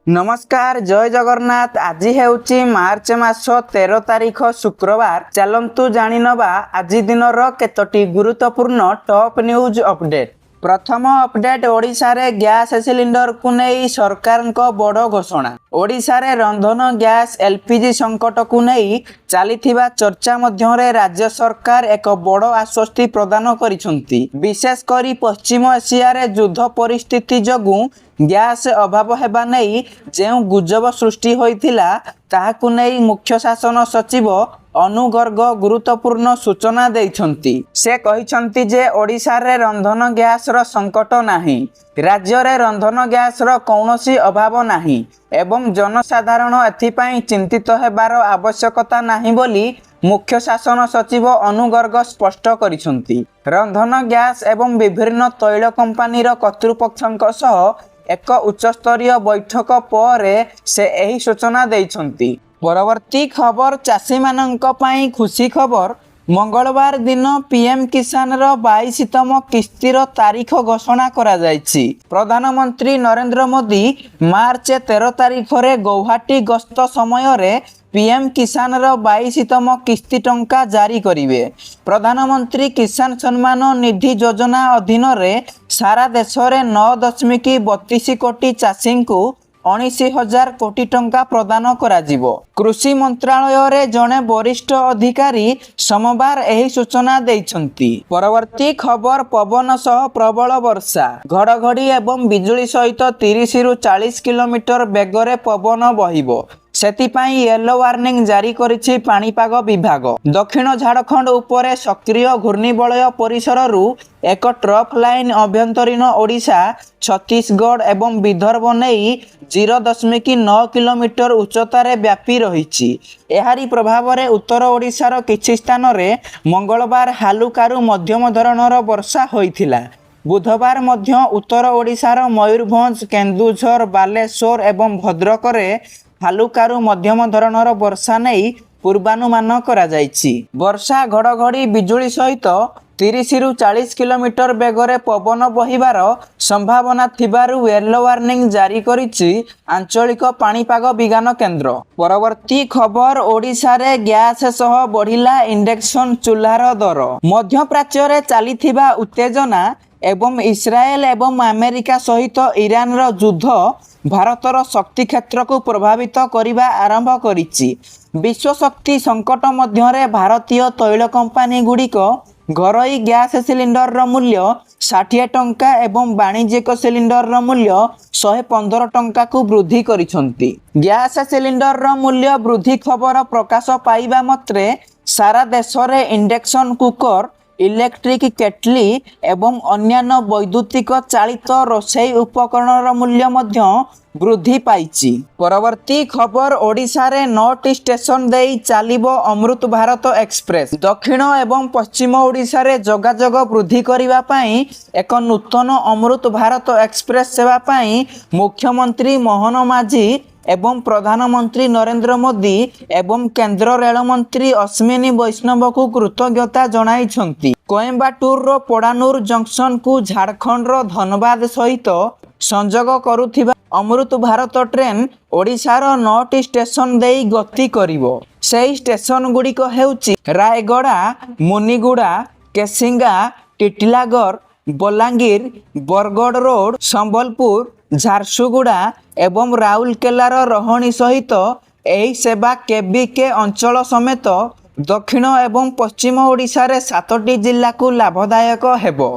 नमस्कार जय जगन्नाथ। आज हेउची मार्च मास 13 तारीख शुक्रवार। चलंतु जानी नबा आज दिनर केतोटी गुरुत्वपूर्ण टॉप न्यूज अपडेट। प्रथम अपडेट ओडिशा रे गैस सिलिंडर को नहीं सरकार को बड़ घोषणा। ओडिशा रे रंधन गैस एलपीजी संकट को नहीं चलीथिबा चर्चा मध्यरे राज्य सरकार एक बड़ आश्वस्ति प्रदान करिसंती। विशेष करी पश्चिम एशिया रे युद्ध परिस्थिति जगु गैस अभाव हेबा नहीं जेउ गुजब सृष्टि होइथिला ताहाकु नहीं मुख्य शासन सचिव अनु गर्ग गुरुत्वपूर्ण सूचना देइछंती। से कहिछंती जे ओडिशा रे रंधन गैस रो संकट नाही, राज्य रे रंधन गैस रो कौनसी अभाव नाही एवं जनसाधारण एथिपाई चिंतित हेबार आवश्यकता नाही बोली मुख्य शासन सचिव अनु गर्ग स्पष्ट करिसंती। रंधन गैस एवं विभिन्न तैल कंपनी रो कर्तृपक्षक सह एक उच्चस्तरीय बैठक पर से एही सूचना देइछंती। परवर्ती खबर चाषी मानंक पाई खुशी खबर। मंगलवार दिन पीएम किसान रो 22तम किस्तीर तारीख घोषणा करा जायछि। प्रधानमंत्री नरेंद्र मोदी मार्च 13 तारीख रे गौहाटी गस्त समय रे पीएम किसान रो 22तम किस्ती टंका जारी करिवे। प्रधानमंत्री किसान सम्मान निधि योजना अधीन रे सारा देश रे 9.32 कोटी चाषी को 19,000 कोटी टंका प्रदान करा जिवो। कृषि मंत्रालय रे जने वरिष्ठ अधिकारी सोमवार एही सूचना देइछंती। परवर्ती खबर पवन सह प्रबल वर्षा, घड़घड़ी एवं बिजुली सहित 30 रु 40 किलोमीटर बेगरे पवन बहिबो। सेतिपाई येलो वार्निंग जारी करिछि पाणीपाग विभाग। दक्षिण झारखंड उपरे सक्रिय घूर्णिबलय परिसररू एक ट्रफ लाइन अभ्यंतरीण ओडिशा, छत्तीसगढ़ एवं विदर्भ नहीं 0.9 किलोमीटर उच्चतार व्यापी रही। एहारी प्रभाव में उत्तर ओडिशार किछि स्थान रे मंगलवार हालुकारु मध्यम धरणर वर्षा होइथिला। बुधवार मध्य उत्तर ओडिशार मयूरभंज, केन्दुझर, बालेश्वर एवं भद्रक रे हालुकारु मध्यम धरणर वर्षा नहीं पूर्वानुमान करा जायछि। वर्षा घड़घड़ी बिजुली सहित 30 रु 40 किलोमीटर बेगरे पवन बहिबार संभावना थिबारु येलो वार्निंग जारी करिछि आंचलिक पाणीपाग विज्ञान केन्द्र। परवर्ती खबर ओडिशा रे गैस सह बढ़िला इंडक्शन चूल्हार दर। मध्य प्राच्य रे चलीथिबा उत्तेजना एवं इस्राएल एवं अमेरिका सहित ईरान रो युद्ध भारतर शक्ति क्षेत्र को प्रभावित करने आरंभ करिछि। विश्व शक्ति संकट मध्यरे भारतीय तैल कंपनी गुड़िक घरोई गैस सिलिंडर रो मूल्य 60 टंका एवं वाणिज्यिक सिलिंडर रो मूल्य 115 टंका को वृद्धि करिसंती। गैस सिलिंडर रो मूल्य वृद्धि खबर प्रकाश पाइबा मात्रे सारा देश रे इंडक्शन कुकर, इलेक्ट्रिक केटली एवं अन्यान्य वैद्युतिक चालित रोषेई उपकरण मूल्य मध्य वृद्धि पाइछि। परवर्ती खबर ओडिशा रे 9टी स्टेशन देई चालिबो अमृत भारत एक्सप्रेस। दक्षिण एवं पश्चिम ओडिशा रे जोगाजोग वृद्धि करिबा पई एक नूतन अमृत भारत एक्सप्रेस सेवा पई मुख्यमंत्री मोहन माझी एवं प्रधानमंत्री नरेंद्र मोदी एवं केंद्र रेल मंत्री अश्विनी वैष्णव को कृतज्ञता जणाइछंती। कोयम्बाटूर रो पोडानूर जंक्शन को झारखंड रो धनबाद सहित संजोग करुथिबा अमृत भारत ट्रेन ओडिशार 9टी स्टेशन देई गति करिवो। सेही स्टेशन गुड़िक हेउची रायगड़ा, मुनिगुड़ा, केसिंगा, टिटिलागढ़, बलांगीर, बरगड़ रोड, संबलपुर, झारसुगुड़ा एवं राउरकेलार रोहणी सहित एही सेवा केबीके अंचल समेत दक्षिण एवं पश्चिम ओडिशा रे 7टी जिला को लाभदायक हेबो।